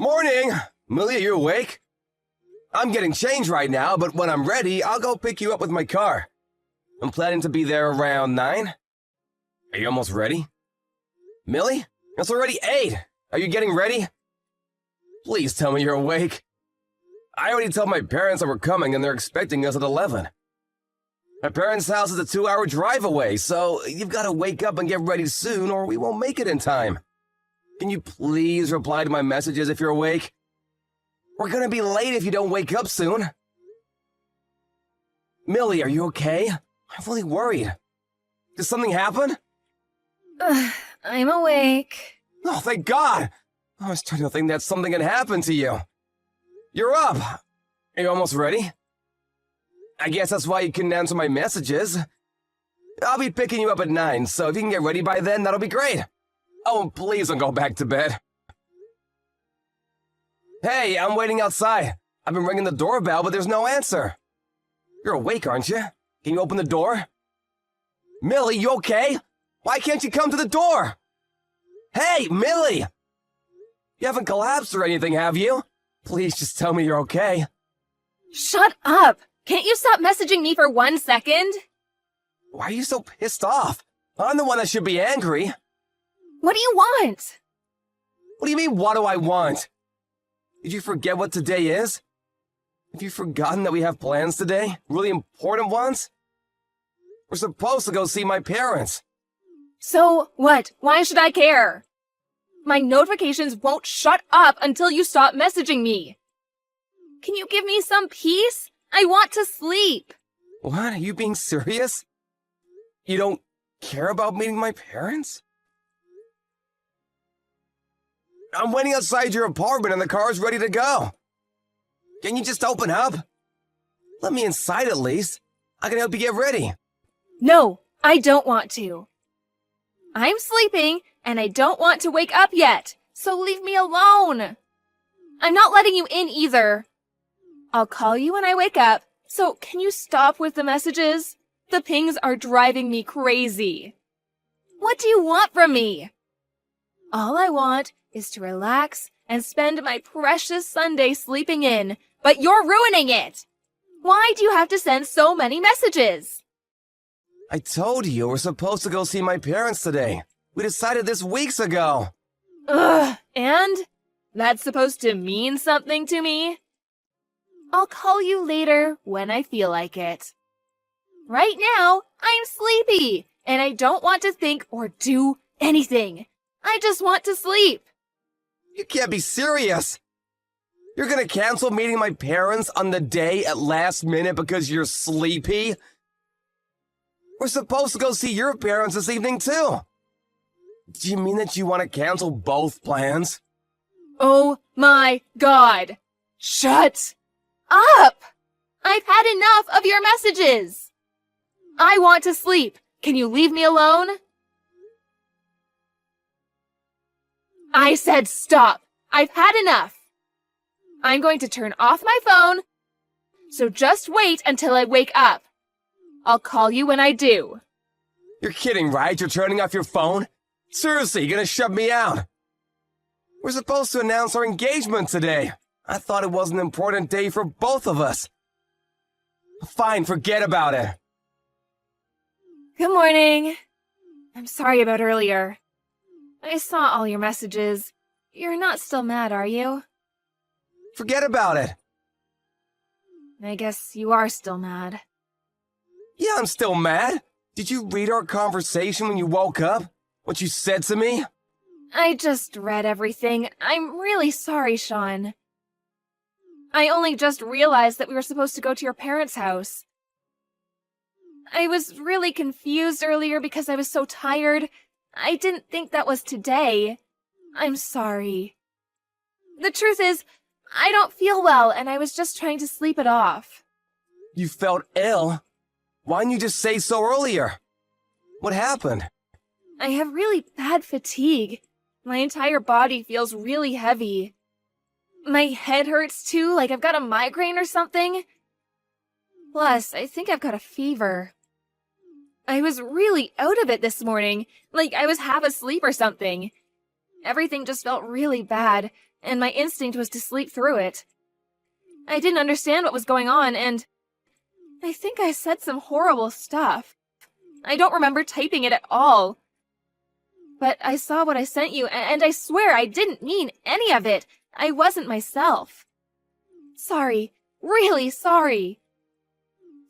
Morning! Millie, are you awake? I'm getting changed right now, but when I'm ready, I'll go pick you up with my car. I'm planning to be there around 9. Are you almost ready? Millie? It's already 8. Are you getting ready? Please tell me you're awake. I already told my parents that we're coming and they're expecting us at 11. My parents' house is a 2-hour drive away, so you've got to wake up and get ready soon or we won't make it in time. Can you please reply to my messages if you're awake? We're gonna be late if you don't wake up soon. Millie, are you okay? I'm really worried. Did something happen? I'm awake. Oh, thank God! I was starting to think that something had happened to you. You're up! Are you almost ready? I guess that's why you couldn't answer my messages. I'll be picking you up at 9, so if you can get ready by then, that'll be great. Oh, and please don't go back to bed. Hey, I'm waiting outside. I've been ringing the doorbell, but there's no answer. You're awake, aren't you? Can you open the door? Millie, you okay? Why can't you come to the door? Hey, Millie! You haven't collapsed or anything, have you? Please just tell me you're okay. Shut up! Can't you stop messaging me for 1 second? Why are you so pissed off? I'm the one that should be angry. What do you want? What do you mean, what do I want? Did you forget what today is? Have you forgotten that we have plans today? Really important ones? We're supposed to go see my parents. So, what? Why should I care? My notifications won't shut up until you stop messaging me. Can you give me some peace? I want to sleep. What? Are you being serious? You don't care about meeting my parents? I'm waiting outside your apartment and the car's ready to go. Can you just open up? Let me inside at least. I can help you get ready. No, I don't want to. I'm sleeping and I don't want to wake up yet, so leave me alone. I'm not letting you in either. I'll call you when I wake up, so can you stop with the messages? The pings are driving me crazy. What do you want from me? All I want is to relax and spend my precious Sunday sleeping in, but you're ruining it! Why do you have to send so many messages? I told you we're supposed to go see my parents today. We decided this weeks ago. Ugh, and? That's supposed to mean something to me? I'll call you later when I feel like it. Right now, I'm sleepy, and I don't want to think or do anything. I just want to sleep. You can't be serious. You're gonna cancel meeting my parents on the day at last minute because you're sleepy? We're supposed to go see your parents this evening too. Do you mean that you want to cancel both plans? Oh my God. Shut up! I've had enough of your messages. I want to sleep. Can you leave me alone? I said stop. I've had enough. I'm going to turn off my phone, so just wait until I wake up. I'll call you when I do. You're kidding, right? You're turning off your phone? Seriously, you're gonna shut me out? We're supposed to announce our engagement today. I thought it was an important day for both of us. Fine, forget about it. Good morning. I'm sorry about earlier. I saw all your messages. You're not still mad, are you? Forget about it. I guess you are still mad. Yeah, I'm still mad. Did you read our conversation when you woke up? What you said to me? I just read everything. I'm really sorry, Sean. I only just realized that we were supposed to go to your parents' house. I was really confused earlier because I was so tired. I didn't think that was today. I'm sorry. The truth is, I don't feel well, and I was just trying to sleep it off. You felt ill? Why didn't you just say so earlier? What happened? I have really bad fatigue. My entire body feels really heavy. My head hurts too, like I've got a migraine or something. Plus, I think I've got a fever. I was really out of it this morning, like I was half asleep or something. Everything just felt really bad, and my instinct was to sleep through it. I didn't understand what was going on, and I think I said some horrible stuff. I don't remember typing it at all. But I saw what I sent you, and I swear I didn't mean any of it. I wasn't myself. Sorry. Really sorry.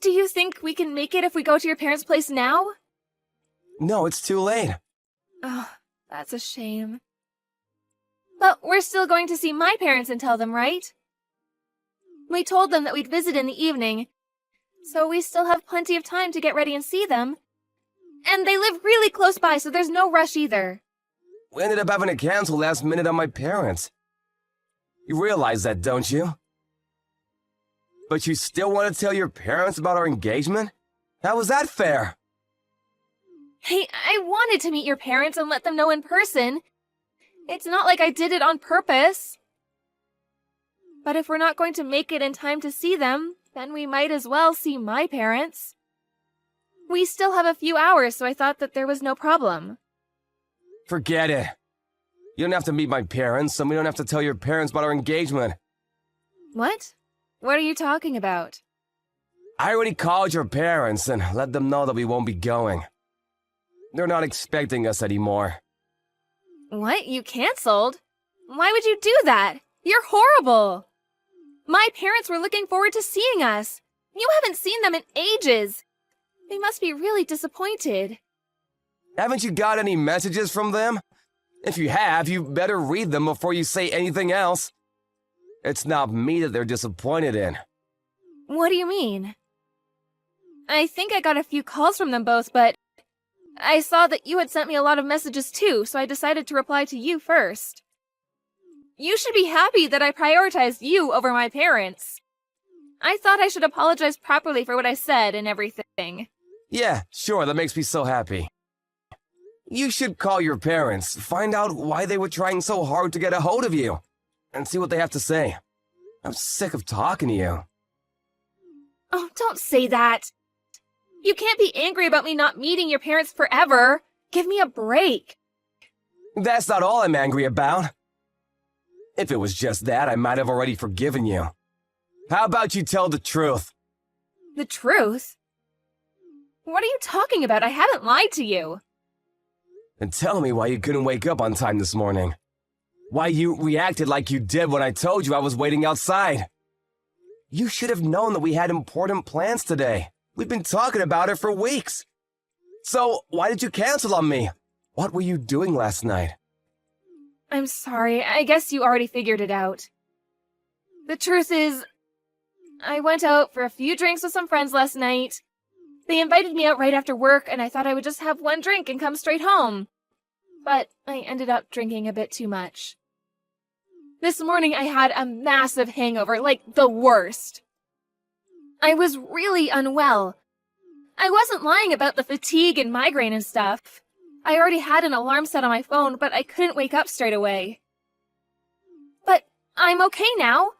Do you think we can make it if we go to your parents' place now? No, it's too late. Oh, that's a shame. But we're still going to see my parents and tell them, right? We told them that we'd visit in the evening, so we still have plenty of time to get ready and see them. And they live really close by, so there's no rush either. We ended up having to cancel last minute on my parents. You realize that, don't you? But you still want to tell your parents about our engagement? How was that fair? Hey, I wanted to meet your parents and let them know in person. It's not like I did it on purpose. But if we're not going to make it in time to see them, then we might as well see my parents. We still have a few hours, so I thought that there was no problem. Forget it. You don't have to meet my parents, and we don't have to tell your parents about our engagement. What? What are you talking about? I already called your parents and let them know that we won't be going. They're not expecting us anymore. What? You canceled? Why would you do that? You're horrible! My parents were looking forward to seeing us. You haven't seen them in ages. They must be really disappointed. Haven't you got any messages from them? If you have, you better read them before you say anything else. It's not me that they're disappointed in. What do you mean? I think I got a few calls from them both, but I saw that you had sent me a lot of messages too, so I decided to reply to you first. You should be happy that I prioritized you over my parents. I thought I should apologize properly for what I said and everything. Yeah, sure, that makes me so happy. You should call your parents, find out why they were trying so hard to get a hold of you, and see what they have to say. I'm sick of talking to you. Oh, don't say that. You can't be angry about me not meeting your parents forever. Give me a break. That's not all I'm angry about. If it was just that, I might have already forgiven you. How about you tell the truth? The truth? What are you talking about? I haven't lied to you. And tell me why you couldn't wake up on time this morning. Why you reacted like you did when I told you I was waiting outside. You should have known that we had important plans today. We've been talking about it for weeks. So, why did you cancel on me? What were you doing last night? I'm sorry. I guess you already figured it out. The truth is, I went out for a few drinks with some friends last night. They invited me out right after work, and I thought I would just have one drink and come straight home. But I ended up drinking a bit too much. This morning I had a massive hangover, like the worst. I was really unwell. I wasn't lying about the fatigue and migraine and stuff. I already had an alarm set on my phone, but I couldn't wake up straight away. But I'm okay now.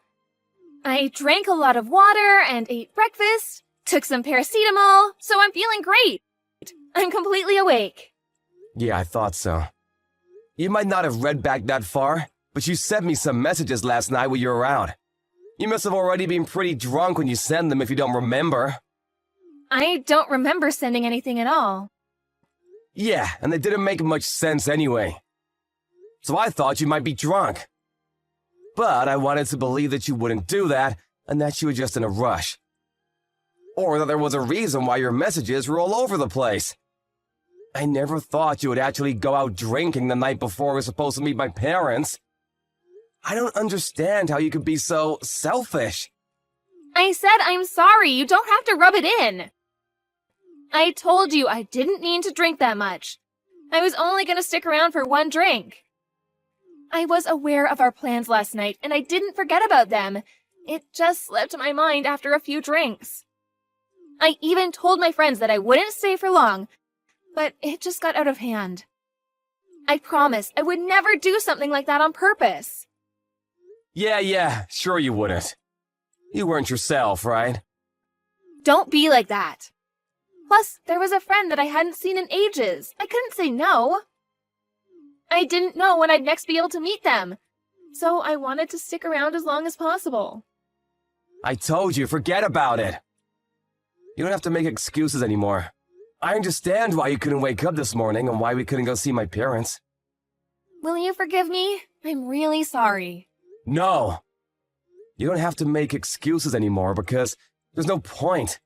I drank a lot of water and ate breakfast, took some paracetamol, so I'm feeling great. I'm completely awake. Yeah, I thought so. You might not have read back that far, but you sent me some messages last night when you were out. You must have already been pretty drunk when you sent them if you don't remember. I don't remember sending anything at all. Yeah, and they didn't make much sense anyway. So I thought you might be drunk. But I wanted to believe that you wouldn't do that, and that you were just in a rush. Or that there was a reason why your messages were all over the place. I never thought you would actually go out drinking the night before we were supposed to meet my parents. I don't understand how you could be so selfish. I said I'm sorry. You don't have to rub it in. I told you I didn't mean to drink that much. I was only going to stick around for one drink. I was aware of our plans last night, and I didn't forget about them. It just slipped my mind after a few drinks. I even told my friends that I wouldn't stay for long, but it just got out of hand. I promised I would never do something like that on purpose. Yeah, sure you wouldn't. You weren't yourself, right? Don't be like that. Plus, there was a friend that I hadn't seen in ages. I couldn't say no. I didn't know when I'd next be able to meet them. so I wanted to stick around as long as possible. I told you, forget about it. You don't have to make excuses anymore. I understand why you couldn't wake up this morning and why we couldn't go see my parents. Will you forgive me? I'm really sorry. No. You don't have to make excuses anymore because there's no point.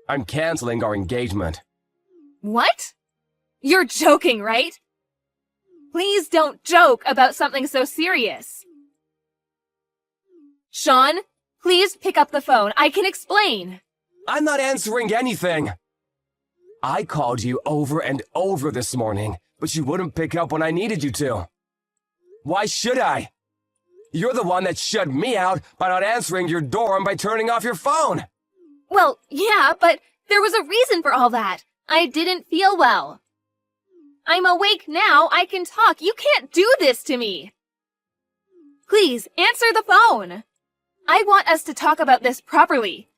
I'm canceling our engagement. What? You're joking, right? Please don't joke about something so serious. Sean, please pick up the phone. I can explain. I'm not answering anything. I called you over and over this morning, but you wouldn't pick up when I needed you to. Why should I? You're the one that shut me out by not answering your door and by turning off your phone. Well, yeah, but there was a reason for all that. I didn't feel well. I'm awake now. I can talk. You can't do this to me. Please, answer the phone. I want us to talk about this properly.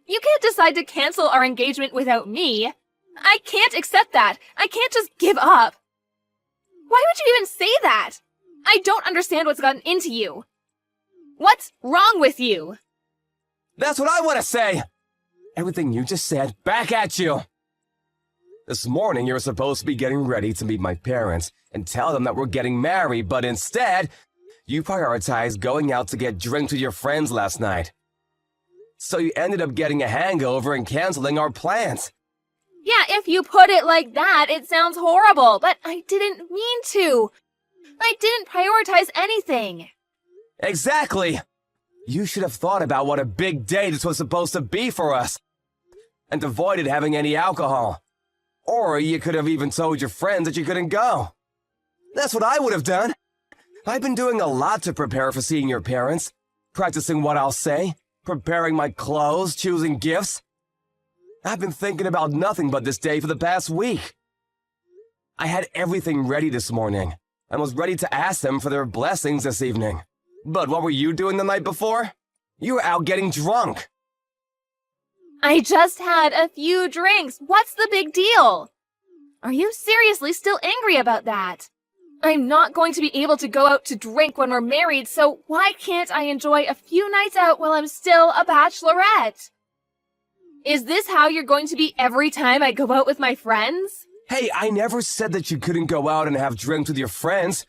You can't decide to cancel our engagement without me. I can't accept that. I can't just give up. Why would you even say that? I don't understand what's gotten into you. What's wrong with you? That's what I want to say. Everything you just said, back at you. This morning, you were supposed to be getting ready to meet my parents and tell them that we're getting married, but instead, you prioritized going out to get drinks with your friends last night. So you ended up getting a hangover and canceling our plans. Yeah, if you put it like that, it sounds horrible, but I didn't mean to. I didn't prioritize anything. Exactly. You should have thought about what a big day this was supposed to be for us and avoided having any alcohol. Or you could have even told your friends that you couldn't go. That's what I would have done. I've been doing a lot to prepare for seeing your parents, practicing what I'll say, preparing my clothes, choosing gifts. I've been thinking about nothing but this day for the past week. I had everything ready this morning and was ready to ask them for their blessings this evening. But what were you doing the night before? You were out getting drunk. I just had a few drinks. What's the big deal? Are you seriously still angry about that? I'm not going to be able to go out to drink when we're married, so why can't I enjoy a few nights out while I'm still a bachelorette? Is this how you're going to be every time I go out with my friends? Hey, I never said that you couldn't go out and have drinks with your friends.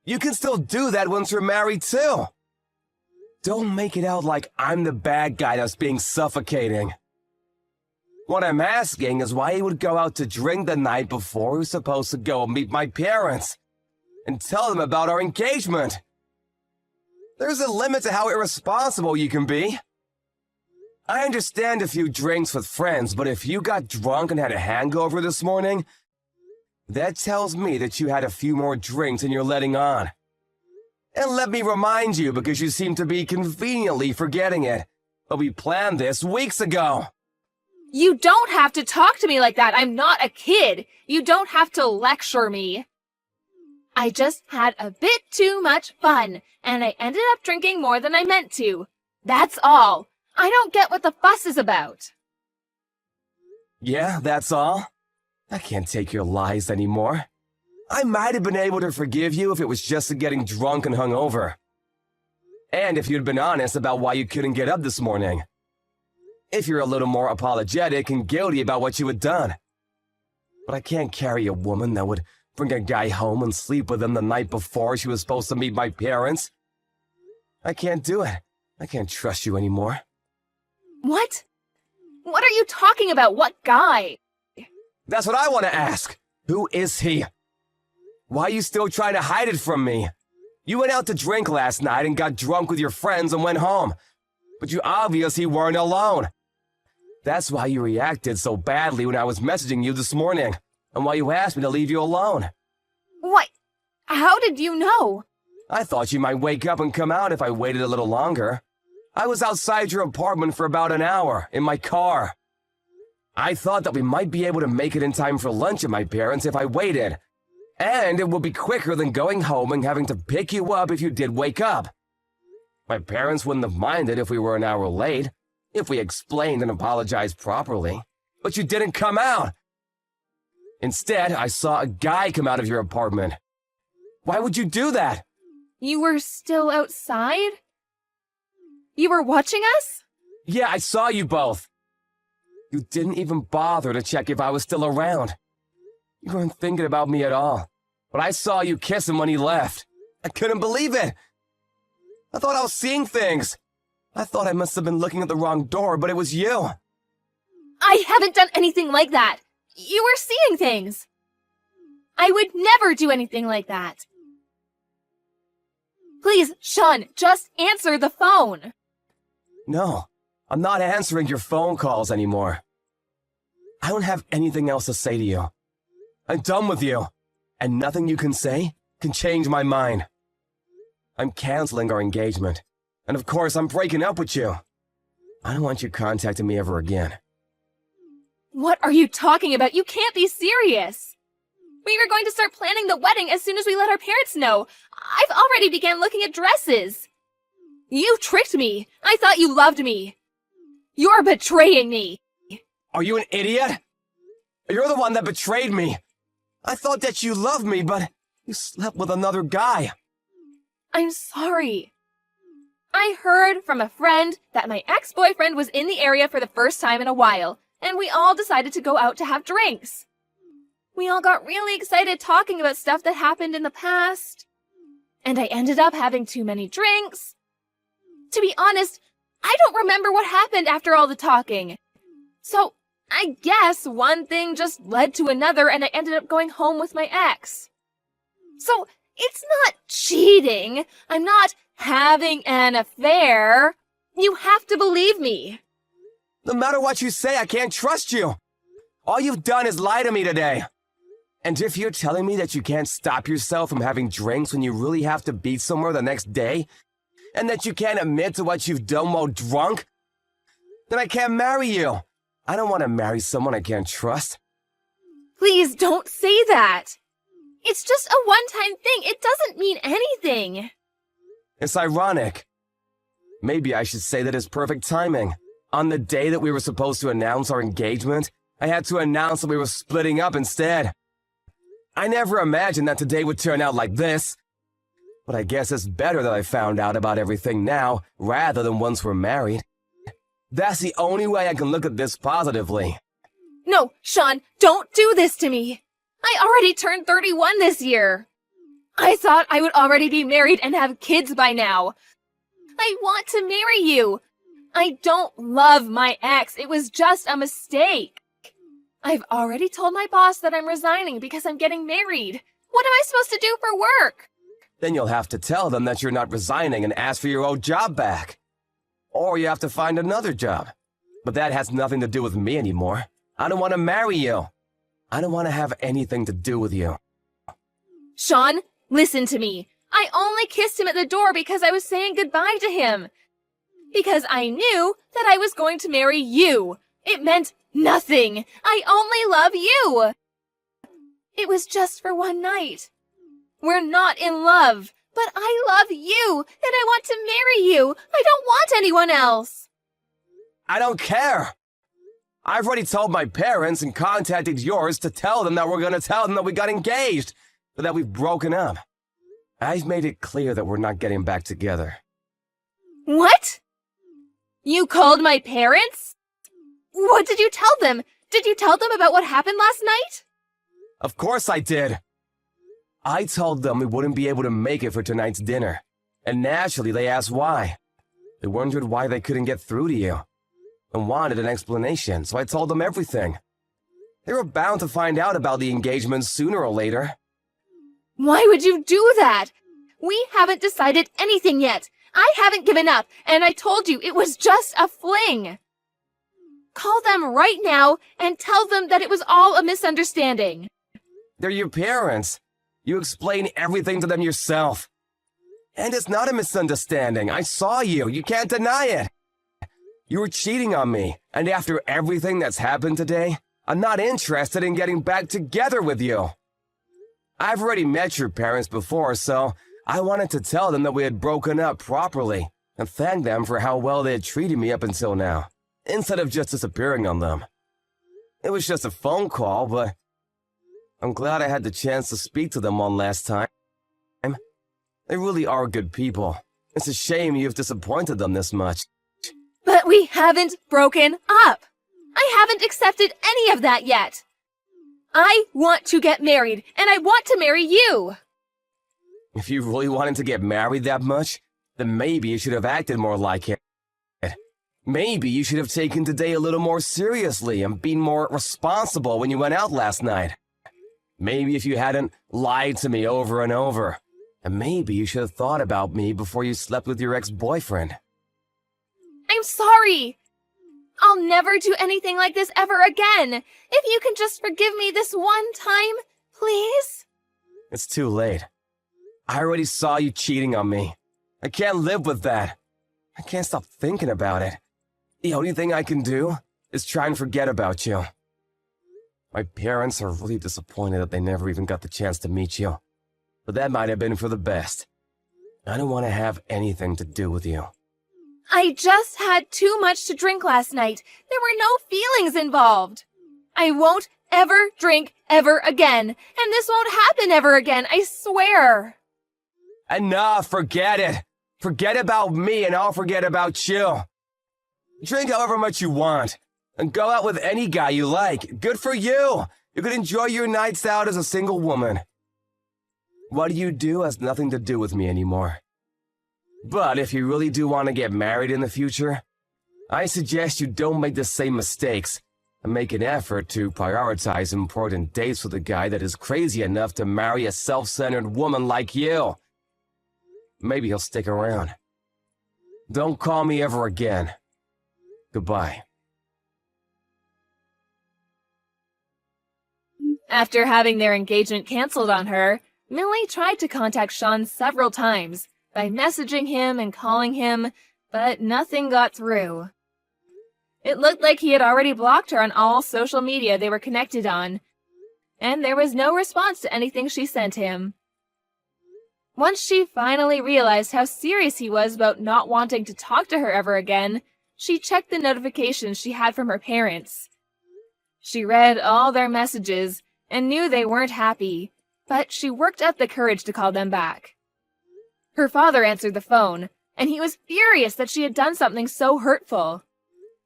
You can still do that once you're married, too. Don't make it out like I'm the bad guy that's being suffocating. What I'm asking is why he would go out to drink the night before he was supposed to go meet my parents and tell them about our engagement. There's a limit to how irresponsible you can be. I understand a few drinks with friends, but if you got drunk and had a hangover this morning, that tells me that you had a few more drinks than you're letting on. And let me remind you, because you seem to be conveniently forgetting it, but we planned this weeks ago. You don't have to talk to me like that. I'm not a kid. You don't have to lecture me. I just had a bit too much fun, and I ended up drinking more than I meant to. That's all. I don't get what the fuss is about. Yeah, that's all? I can't take your lies anymore. I might have been able to forgive you if it was just getting drunk and hungover. And if you'd been honest about why you couldn't get up this morning. If you're a little more apologetic and guilty about what you had done. But I can't carry a woman that would bring a guy home and sleep with him the night before she was supposed to meet my parents. I can't do it. I can't trust you anymore. What? What are you talking about? What guy? That's what I want to ask. Who is he? Why are you still trying to hide it from me? You went out to drink last night and got drunk with your friends and went home. But you obviously weren't alone. That's why you reacted so badly when I was messaging you this morning, and why you asked me to leave you alone. What? How did you know? I thought you might wake up and come out if I waited a little longer. I was outside your apartment for about an hour, in my car. I thought that we might be able to make it in time for lunch at my parents' if I waited. And it would be quicker than going home and having to pick you up if you did wake up. My parents wouldn't have minded if we were an hour late, if we explained and apologized properly. But you didn't come out. Instead, I saw a guy come out of your apartment. Why would you do that? You were still outside? You were watching us? Yeah, I saw you both. You didn't even bother to check if I was still around. You weren't thinking about me at all. But I saw you kiss him when he left. I couldn't believe it. I thought I was seeing things. I thought I must have been looking at the wrong door, but it was you. I haven't done anything like that. You were seeing things. I would never do anything like that. Please, Sean, just answer the phone. No, I'm not answering your phone calls anymore. I don't have anything else to say to you. I'm done with you, and nothing you can say can change my mind. I'm canceling our engagement, and of course I'm breaking up with you. I don't want you contacting me ever again. What are you talking about? You can't be serious. We were going to start planning the wedding as soon as we let our parents know. I've already began looking at dresses. You tricked me. I thought you loved me. You're betraying me. Are you an idiot? You're the one that betrayed me. I thought that you loved me, but you slept with another guy. I'm sorry. I heard from a friend that my ex-boyfriend was in the area for the first time in a while, and we all decided to go out to have drinks. We all got really excited talking about stuff that happened in the past, and I ended up having too many drinks. To be honest, I don't remember what happened after all the talking. So, I guess one thing just led to another and I ended up going home with my ex. So, it's not cheating. I'm not having an affair. You have to believe me. No matter what you say, I can't trust you. All you've done is lie to me today. And if you're telling me that you can't stop yourself from having drinks when you really have to be somewhere the next day, and that you can't admit to what you've done while drunk, then I can't marry you. I don't want to marry someone I can't trust. Please don't say that. It's just a one-time thing. It doesn't mean anything. It's ironic. Maybe I should say that it's perfect timing. On the day that we were supposed to announce our engagement, I had to announce that we were splitting up instead. I never imagined that today would turn out like this. But I guess it's better that I found out about everything now, rather than once we're married. That's the only way I can look at this positively. No, Sean, don't do this to me. I already turned 31 this year. I thought I would already be married and have kids by now. I want to marry you. I don't love my ex. It was just a mistake. I've already told my boss that I'm resigning because I'm getting married. What am I supposed to do for work? Then you'll have to tell them that you're not resigning and ask for your old job back. Or you have to find another job. But that has nothing to do with me anymore. I don't want to marry you. I don't want to have anything to do with you. Sean, listen to me. I only kissed him at the door because I was saying goodbye to him. Because I knew that I was going to marry you. It meant nothing. I only love you. It was just for one night. We're not in love, but I love you, and I want to marry you. I don't want anyone else. I don't care. I've already told my parents and contacted yours to tell them that we're going to tell them that we got engaged, but that we've broken up. I've made it clear that we're not getting back together. What? You called my parents? What did you tell them? Did you tell them about what happened last night? Of course I did. I told them we wouldn't be able to make it for tonight's dinner, and naturally they asked why. They wondered why they couldn't get through to you, and wanted an explanation, so I told them everything. They were bound to find out about the engagement sooner or later. Why would you do that? We haven't decided anything yet. I haven't given up, and I told you it was just a fling. Call them right now and tell them that it was all a misunderstanding. They're your parents. You explain everything to them yourself. And it's not a misunderstanding. I saw you. You can't deny it. You were cheating on me, and after everything that's happened today, I'm not interested in getting back together with you. I've already met your parents before, so I wanted to tell them that we had broken up properly and thank them for how well they had treated me up until now, instead of just disappearing on them. It was just a phone call, but I'm glad I had the chance to speak to them one last time. They really are good people. It's a shame you've disappointed them this much. But we haven't broken up. I haven't accepted any of that yet. I want to get married, and I want to marry you. If you really wanted to get married that much, then maybe you should have acted more like it. Maybe you should have taken today a little more seriously and been more responsible when you went out last night. Maybe if you hadn't lied to me over and over. And maybe you should have thought about me before you slept with your ex-boyfriend. I'm sorry. I'll never do anything like this ever again. If you can just forgive me this one time, please? It's too late. I already saw you cheating on me. I can't live with that. I can't stop thinking about it. The only thing I can do is try and forget about you. My parents are really disappointed that they never even got the chance to meet you. But that might have been for the best. I don't want to have anything to do with you. I just had too much to drink last night. There were no feelings involved. I won't ever drink ever again. And this won't happen ever again, I swear. Enough, forget it. Forget about me and I'll forget about you. Drink however much you want. And go out with any guy you like. Good for you. You can enjoy your nights out as a single woman. What you do has nothing to do with me anymore. But if you really do want to get married in the future, I suggest you don't make the same mistakes and make an effort to prioritize important dates with a guy that is crazy enough to marry a self-centered woman like you. Maybe he'll stick around. Don't call me ever again. Goodbye. After having their engagement canceled on her, Millie tried to contact Sean several times by messaging him and calling him, but nothing got through. It looked like he had already blocked her on all social media they were connected on, and there was no response to anything she sent him. Once she finally realized how serious he was about not wanting to talk to her ever again, she checked the notifications she had from her parents. She read all their messages and knew they weren't happy, but she worked up the courage to call them back. Her father answered the phone, and he was furious that she had done something so hurtful.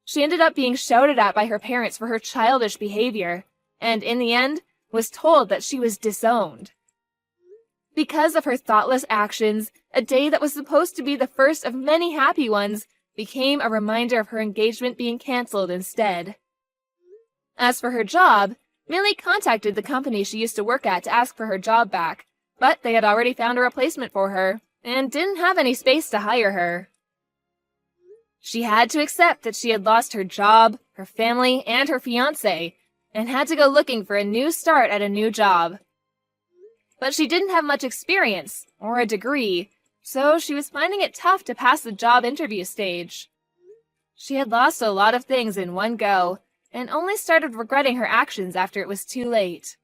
She ended up being shouted at by her parents for her childish behavior, and in the end, was told that she was disowned. Because of her thoughtless actions, a day that was supposed to be the first of many happy ones became a reminder of her engagement being canceled instead. As for her job, Millie contacted the company she used to work at to ask for her job back, but they had already found a replacement for her and didn't have any space to hire her. She had to accept that she had lost her job, her family, and her fiancé, and had to go looking for a new start at a new job. But she didn't have much experience, or a degree, so she was finding it tough to pass the job interview stage. She had lost a lot of things in one go, and only started regretting her actions after it was too late.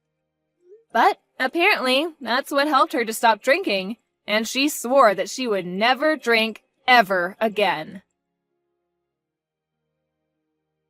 But apparently, that's what helped her to stop drinking, and she swore that she would never drink ever again.